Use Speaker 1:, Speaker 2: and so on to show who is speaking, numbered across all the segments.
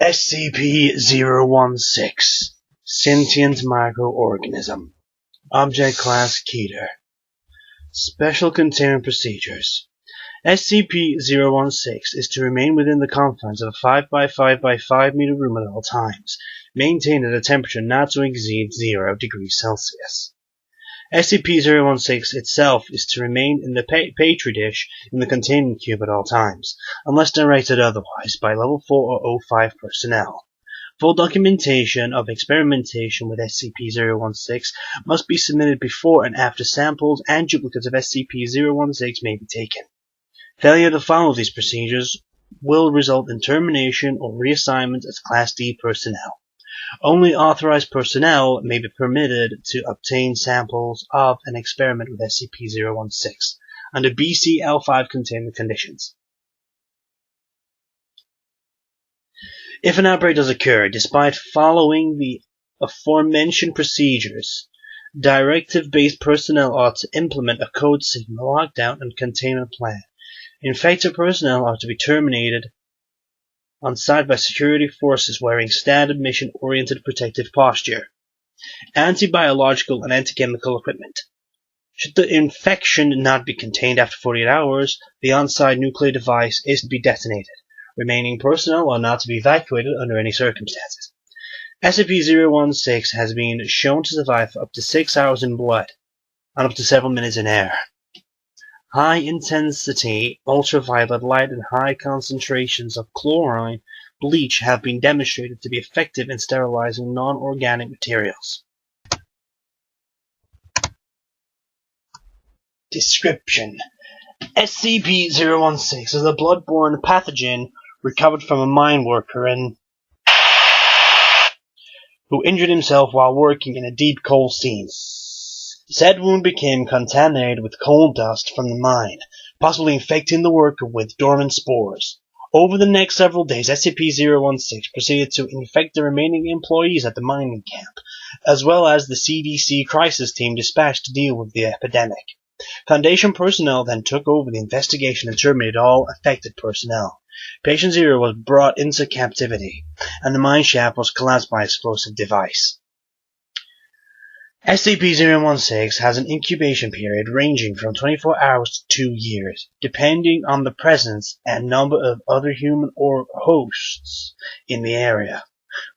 Speaker 1: SCP-016 Sentient Micro-Organism. Object Class Keter. Special Containment Procedures. SCP-016 is to remain within the confines of a 5 by 5 by 5 meter room at all times, maintained at a temperature not to exceed 0 degrees Celsius. SCP-016 itself is to remain in the Petri dish in the containment cube at all times, unless directed otherwise by Level 4 or 05 personnel. Full documentation of experimentation with SCP-016 must be submitted before and after samples and duplicates of SCP-016 may be taken. Failure to follow these procedures will result in termination or reassignment as Class D personnel. Only authorized personnel may be permitted to obtain samples of and experiment with SCP-016 under BC-L5 containment conditions. If an outbreak does occur, despite following the aforementioned procedures, directive-based personnel are to implement a code signal, lockdown, and containment plan. Infected personnel are to be terminated on site by security forces wearing standard mission-oriented protective posture, anti-biological and anti-chemical equipment. Should the infection not be contained after 48 hours, the on-site nuclear device is to be detonated. Remaining personnel are not to be evacuated under any circumstances. SCP-016 has been shown to survive for up to 6 hours in blood and up to several minutes in air. High-intensity ultraviolet light and high concentrations of chlorine bleach have been demonstrated to be effective in sterilizing non-organic materials. Description: SCP-016 is a blood-borne pathogen recovered from a mine worker who injured himself while working in a deep coal seam. Said wound became contaminated with coal dust from the mine, possibly infecting the worker with dormant spores. Over the next several days, SCP-016 proceeded to infect the remaining employees at the mining camp, as well as the CDC crisis team dispatched to deal with the epidemic. Foundation personnel then took over the investigation and terminated all affected personnel. Patient Zero was brought into captivity, and the mine shaft was collapsed by an explosive device. SCP-016 has an incubation period ranging from 24 hours to 2 years, depending on the presence and number of other human or hosts in the area.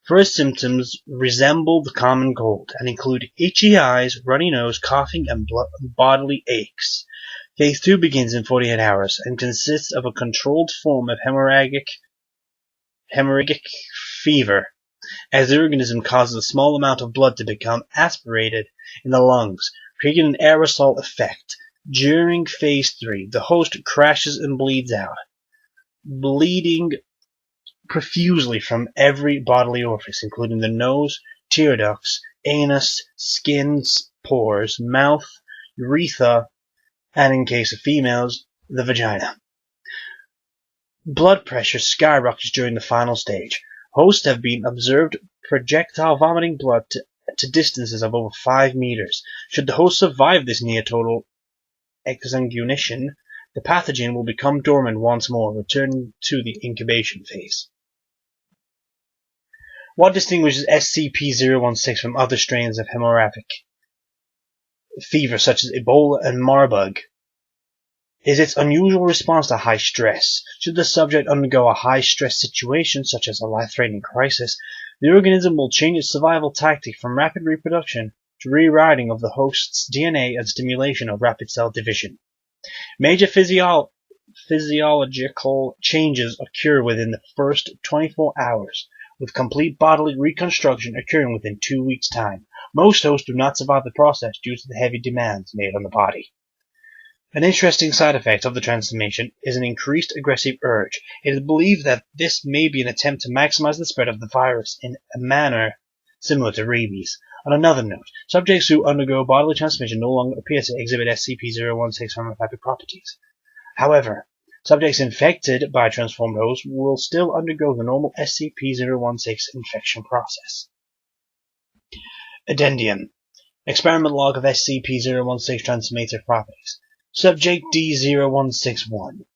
Speaker 1: First symptoms resemble the common cold and include itchy eyes, runny nose, coughing, and bodily aches. Phase 2 begins in 48 hours and consists of a controlled form of hemorrhagic fever, as the organism causes a small amount of blood to become aspirated in the lungs, creating an aerosol effect. During Phase 3, the host crashes and bleeds out, bleeding profusely from every bodily orifice, including the nose, tear ducts, anus, skin, pores, mouth, urethra, and in case of females, the vagina. Blood pressure skyrockets during the final stage. Hosts have been observed projectile vomiting blood to distances of over 5 meters. Should the host survive this near-total exsanguination, the pathogen will become dormant once more, returning to the incubation phase. What distinguishes SCP-016 from other strains of hemorrhagic fever such as Ebola and Marburg is its unusual response to high stress. Should the subject undergo a high-stress situation, such as a life-threatening crisis, the organism will change its survival tactic from rapid reproduction to rewriting of the host's DNA and stimulation of rapid cell division. Major physiological changes occur within the first 24 hours, with complete bodily reconstruction occurring within 2 weeks' time. Most hosts do not survive the process due to the heavy demands made on the body. An interesting side effect of the transformation is an increased aggressive urge. It is believed that this may be an attempt to maximize the spread of the virus in a manner similar to rabies. On another note, subjects who undergo bodily transmission no longer appear to exhibit SCP-016 pharmacologic properties. However, subjects infected by transformed hosts will still undergo the normal SCP-016 infection process. Addendum. Experiment log of SCP-016 transformative properties. Subject D0161.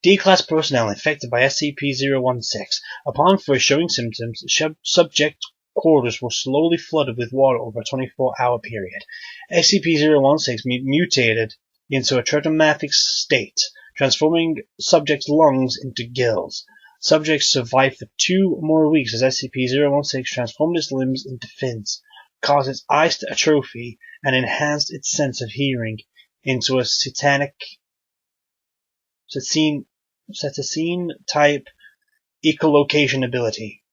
Speaker 1: D-Class personnel infected by SCP-016. Upon first showing symptoms, subject quarters were slowly flooded with water over a 24-hour period. SCP-016 mutated into a teratomathic state, transforming subject's lungs into gills. Subject survived for 2 more weeks as SCP-016 transformed its limbs into fins, caused its eyes to atrophy, and enhanced its sense of hearing into a cetacean-type echolocation ability.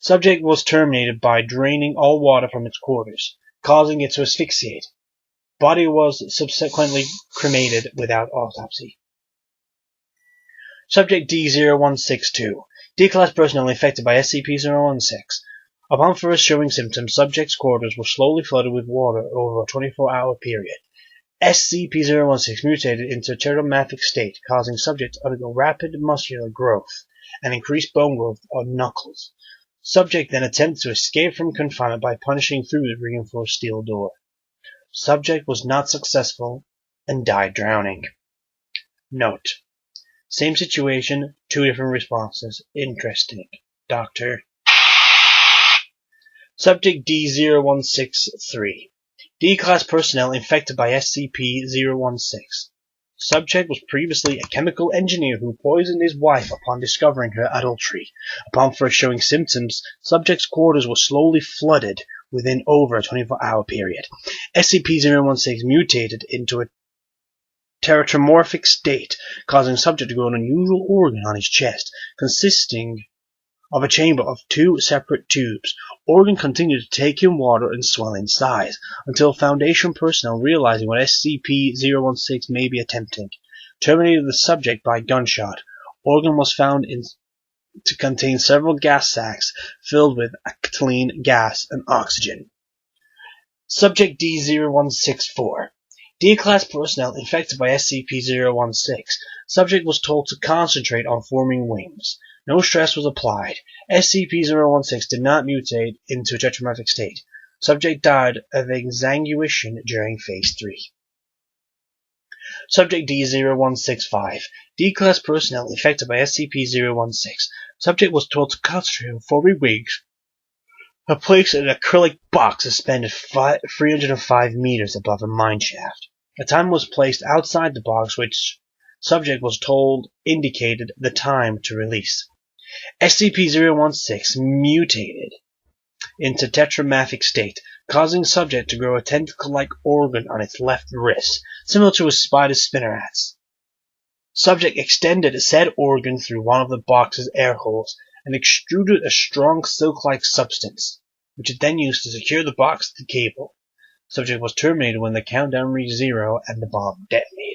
Speaker 1: Subject was terminated by draining all water from its quarters, causing it to asphyxiate. Body was subsequently cremated without autopsy. Subject D-0162. D-Class personnel infected by SCP-016. Upon first showing symptoms, subject's quarters were slowly flooded with water over a 24-hour period. SCP-016 mutated into a teratomathic state, causing subject to undergo rapid muscular growth and increased bone growth on knuckles. Subject then attempted to escape from confinement by punching through the reinforced steel door. Subject was not successful and died drowning. Note: same situation, 2 different responses. Interesting. Doctor. Subject D-0163. D-Class personnel infected by SCP-016. Subject was previously a chemical engineer who poisoned his wife upon discovering her adultery. Upon first showing symptoms, subject's quarters were slowly flooded within over a 24-hour period. SCP-016 mutated into a teratomorphic state, causing subject to grow an unusual organ on his chest, consisting of a chamber of 2 separate tubes. Organ continued to take in water and swell in size, until Foundation personnel, realizing what SCP-016 may be attempting, terminated the subject by gunshot. Organ was found to contain several gas sacs filled with acetylene gas and oxygen. Subject D-0164. D-Class personnel infected by SCP-016. Subject was told to concentrate on forming wings. No stress was applied. SCP-016 did not mutate into a tetramatic state. Subject died of exsanguination during Phase 3. Subject D-0165. D-Class personnel infected by SCP-016. Subject was told to concentrate on forming wings and placed in an acrylic box suspended 305 meters above a mine shaft. A timer was placed outside the box, which subject was told indicated the time to release. SCP-016 mutated into tetramathic state, causing subject to grow a tentacle-like organ on its left wrist, similar to a spider's spinnerets. Subject extended said organ through one of the box's air holes and extruded a strong silk-like substance, which it then used to secure the box to the cable. Subject was terminated when the countdown reached 0 and the bomb detonated.